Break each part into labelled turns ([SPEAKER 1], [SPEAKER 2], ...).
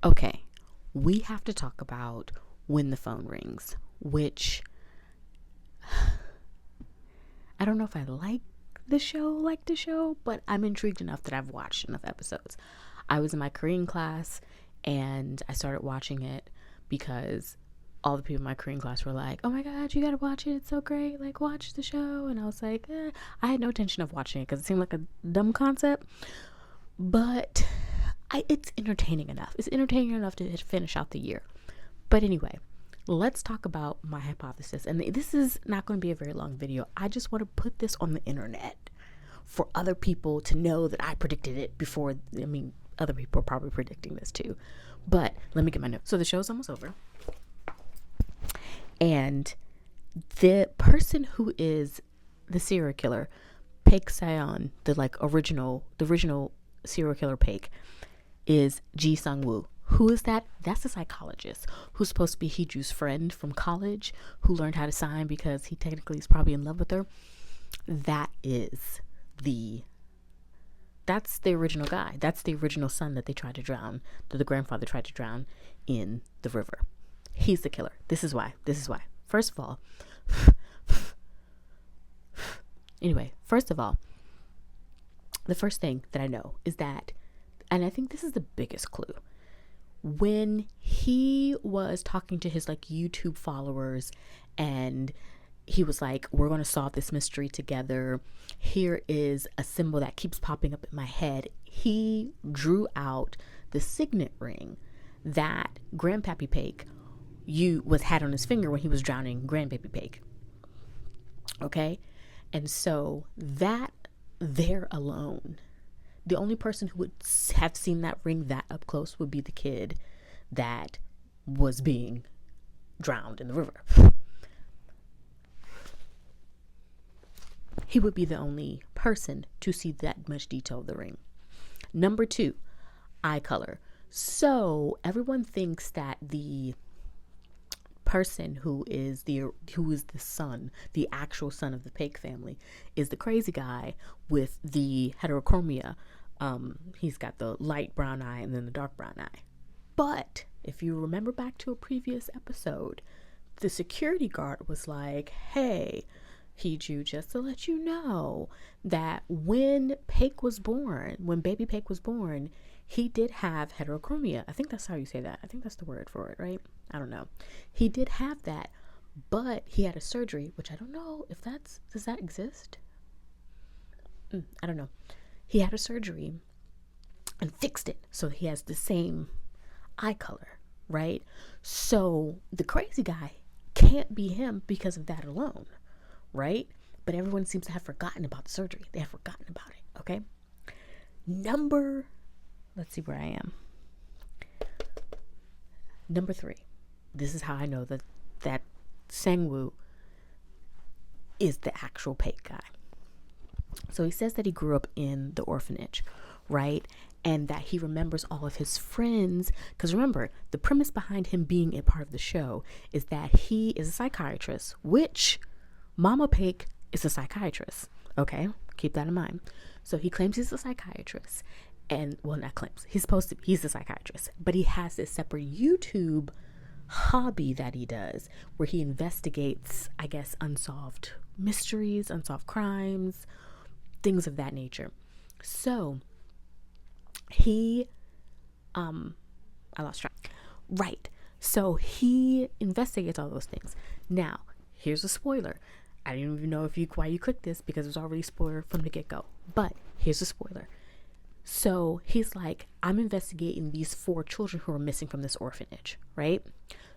[SPEAKER 1] Okay, we have to talk about When the Phone Rings, which I don't know if I like the show, but I'm intrigued enough that I've watched enough episodes. I was in my Korean class and I started watching it because all the people in my Korean class were like, "Oh my god, you gotta watch it, it's so great, like watch the show." And I was like, I had no intention of watching it because it seemed like a dumb concept, but it's entertaining enough. It's entertaining enough to finish out the year. But anyway, let's talk about my hypothesis. And this is not going to be a very long video. I just want to put this on the internet for other people to know that I predicted it before. I mean, other people are probably predicting this too. But let me get my notes. So the show's almost over. And the person who is the serial killer, Paik Sa-on, the original serial killer Paik, is Ji Sung-woo. Who is that? That's a psychologist who's supposed to be Heeju's friend from college, who learned how to sign because he technically is probably in love with her. That's the original guy. That's the original son that they tried to drown, that the grandfather tried to drown in the river. He's the killer. This is why. First of all, the first thing that I know is that, and I think this is the biggest clue, when he was talking to his YouTube followers and he was like, "We're going to solve this mystery together. Here is a symbol that keeps popping up in my head." He drew out the signet ring that Grandpappy Paik had on his finger when he was drowning Grandbaby Paik. Okay? And so that there alone, the only person who would have seen that ring that up close would be the kid that was being drowned in the river. He would be the only person to see that much detail of the ring. Number 2, eye color. So everyone thinks that the person who is the son, the actual son of the Paik family, is the crazy guy with the heterochromia. He's got the light brown eye and then the dark brown eye. But if you remember back to a previous episode, the security guard was like, "Hey, Heeju, just to let you know that when baby Paik was born, he did have heterochromia." I think that's how you say that. I think that's the word for it, right? I don't know. He did have that, but he had a surgery, which I don't know if does that exist? I don't know. He had a surgery and fixed it so he has the same eye color, right? So the crazy guy can't be him because of that alone, right? But everyone seems to have forgotten about the surgery. They have forgotten about it, okay? Let's see where I am. Number 3. This is how I know that Sang-woo is the actual Paik guy. So he says that he grew up in the orphanage, right? And that he remembers all of his friends. Because remember, the premise behind him being a part of the show is that he is a psychiatrist, which Mama Paik is a psychiatrist. Okay? Keep that in mind. So he claims he's a psychiatrist. And, well, not claims. He's a psychiatrist. But he has this separate YouTube hobby that he does where he investigates, I guess, unsolved mysteries, unsolved crimes, things of that nature. So he I lost track. Right. So he investigates all those things. Now, here's a spoiler. I didn't even know why you clicked this because it was already a spoiler from the get-go. But here's a spoiler. So he's like, I'm investigating these 4 children who are missing from this orphanage, right?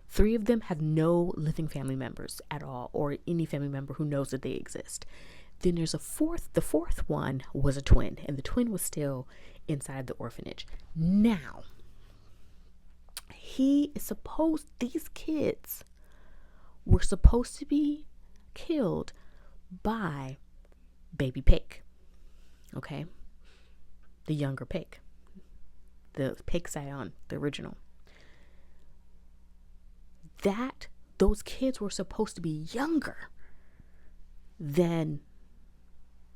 [SPEAKER 1] 3 of them have no living family members at all, or any family member who knows that they exist. Then there's the fourth one was a twin, and the twin was still inside the orphanage. Now, these kids were supposed to be killed by baby Paik, okay? The younger Paik, the Paik Sa-on, the original. Those kids were supposed to be younger than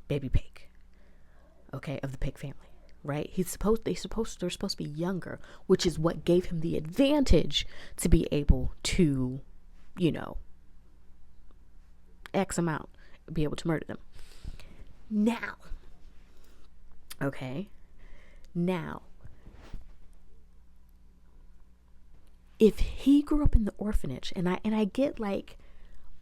[SPEAKER 1] baby Paik, okay, of the Paik family. right? They're supposed to be younger, which is what gave him the advantage to be able to, X amount, be able to murder them. Now, if he grew up in the orphanage, and I get like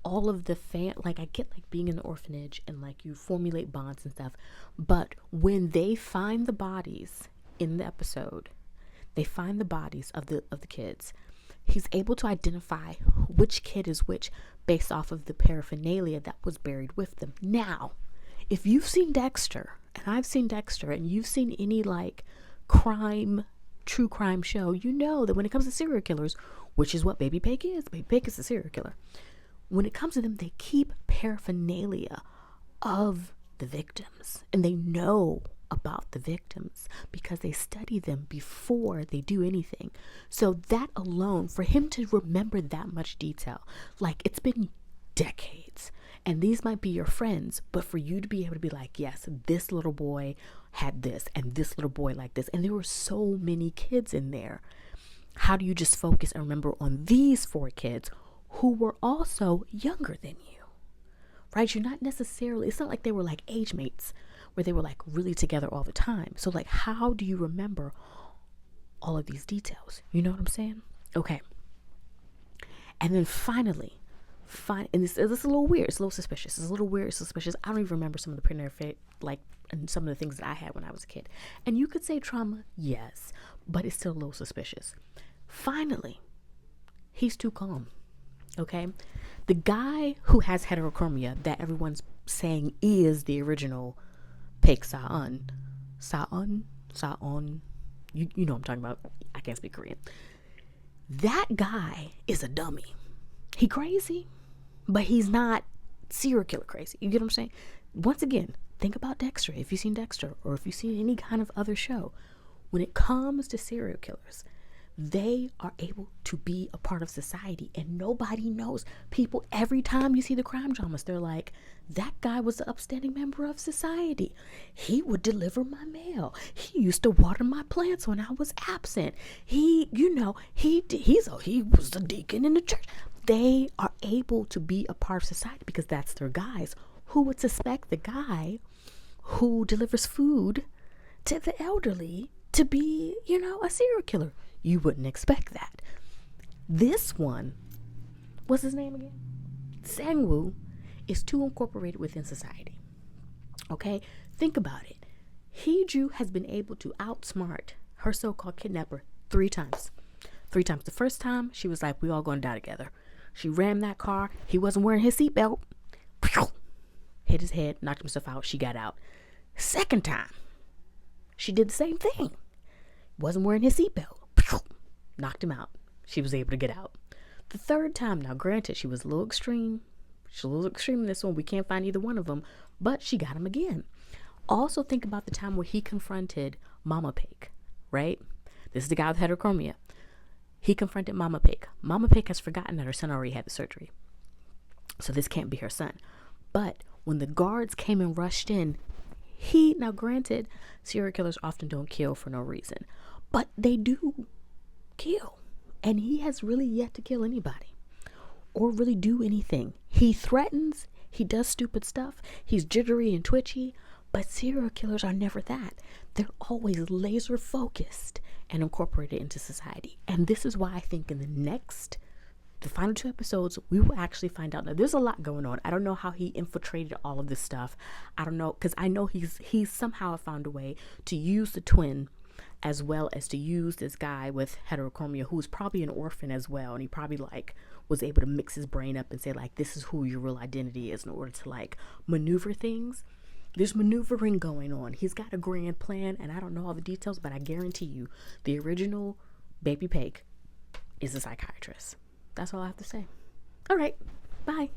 [SPEAKER 1] all of the I get like being in the orphanage and like you formulate bonds and stuff, but when they find the bodies in the episode, they find the bodies of the kids. He's able to identify which kid is which based off of the paraphernalia that was buried with them. Now, if you've seen Dexter, and I've seen Dexter, and you've seen any like true crime show, you know that when it comes to serial killers, which is what Baby Paik is a serial killer. When it comes to them, they keep paraphernalia of the victims, and they know about the victims because they study them before they do anything. So that alone, for him to remember that much detail, like it's been decades, and these might be your friends, but for you to be able to be like, yes, this little boy had this, and this little boy like this, and there were so many kids in there. How do you just focus and remember on these 4 kids who were also younger than you, right? You're not necessarily, it's not like they were like age mates where they were like really together all the time. So like, how do you remember all of these details? You know what I'm saying? Okay. And then finally, and this is a little weird. It's a little suspicious. It's a little weird, suspicious. I don't even remember some of the preliminary and some of the things that I had when I was a kid. And you could say trauma, yes, but it's still a little suspicious. Finally, he's too calm. Okay, the guy who has heterochromia that everyone's saying is the original Paik Sa-on, you know what I'm talking about. I can't speak Korean. That guy is a dummy. He crazy, but he's not serial killer crazy. You get what I'm saying? Once again, think about Dexter. If you've seen Dexter, or if you've seen any kind of other show, when it comes to serial killers, they are able to be a part of society, and nobody knows. People, every time you see the crime dramas, they're like, that guy was an upstanding member of society. He would deliver my mail. He used to water my plants when I was absent. He was a deacon in the church. They are able to be a part of society because that's their guys. Who would suspect the guy who delivers food to the elderly to be, a serial killer? You wouldn't expect that. This one, what's his name again? Sang-woo is too incorporated within society. Okay? Think about it. Hee-ju has been able to outsmart her so-called kidnapper 3 times. 3 times. The first time, she was like, we all gonna die together. She rammed that car. He wasn't wearing his seatbelt. Hit his head, knocked himself out. She got out. Second time, she did the same thing. Wasn't wearing his seatbelt. Knocked him out. She was able to get out. The third time, now granted, she was a little extreme. She's a little extreme in this one. We can't find either one of them, but she got him again. Also think about the time where he confronted Mama Paik, right? This is the guy with heterochromia. He confronted Mama Paik. Mama Paik has forgotten that her son already had the surgery. So this can't be her son. But when the guards came and rushed in, now granted, serial killers often don't kill for no reason, but they do kill. And he has really yet to kill anybody or really do anything. He threatens, he does stupid stuff, he's jittery and twitchy, but serial killers are never that. They're always laser focused and incorporated into society. And this is why I think in the final 2 episodes, we will actually find out. Now, there's a lot going on. I don't know how he infiltrated all of this stuff. I don't know, because I know he's somehow found a way to use the twin as well as to use this guy with heterochromia who's probably an orphan as well, and he probably was able to mix his brain up and say this is who your real identity is in order to maneuver things. There's maneuvering going on. He's got a grand plan, and I don't know all the details, but I guarantee you the original Baby Paik is a psychiatrist. That's all I have to say. All right, bye.